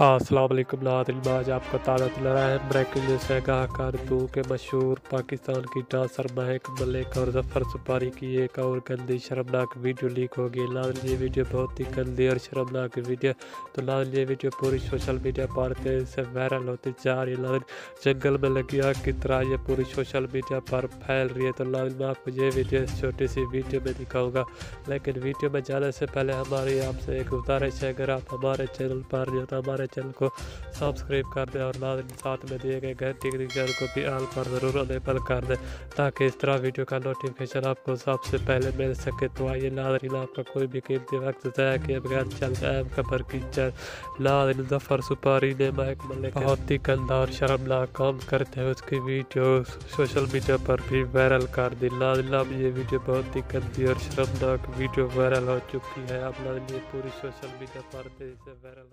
अस्सलाम वालेकुम नाज़रीन, आज आपको ताज़ा दिला रहा है ब्रेकिंग न्यूज़ है। आगाह कर दूं कि मशहूर पाकिस्तान की डांसर महक मलिक और जफर सुपारी की एक और गंदी शर्मनाक वीडियो लीक हो गई। नाज़रीन ये वीडियो बहुत ही गंदी और शर्मनाक वीडियो, तो नाज़रीन ये वीडियो पूरी सोशल मीडिया पर तेज़ी से वायरल होती जा रही है। नाज़रीन जंगल में लगी आग की तरह ये पूरी सोशल मीडिया पर फैल रही है। तो नाज़रीन मैं आपको ये वीडियो इस छोटी सी वीडियो में दिखाऊंगा, लेकिन वीडियो में जाने से पहले हमारी आपसे एक गुजारिश है, अगर आप हमारे चैनल पर नहीं हो तो हमारे चैनल को सब्सक्राइब कर दें और नाज़रीन साथ में दिए गए घंटी के निशान को भी ऑल पर ज़रूर अनेबल कर दें, ताकि इस तरह वीडियो का नोटिफिकेशन आपको सबसे पहले मिल सके। तो आइए नाज़रीन, आपका कोई भी कीमती वक्त ज़ाया किए बगैर चलते अहम खबर की चल। नाज़रीन जफर सुपारी ने महक मलिक बहुत ही गंदा और शर्मनाक काम करते हुए उसकी वीडियो सोशल मीडिया पर भी वायरल कर दी। नाज़रीन अब ये वीडियो बहुत ही गंदी और शर्मनाक वीडियो वायरल हो चुकी है। अब नाज़रीन ये पूरी सोशल मीडिया पर तेजी से वायरल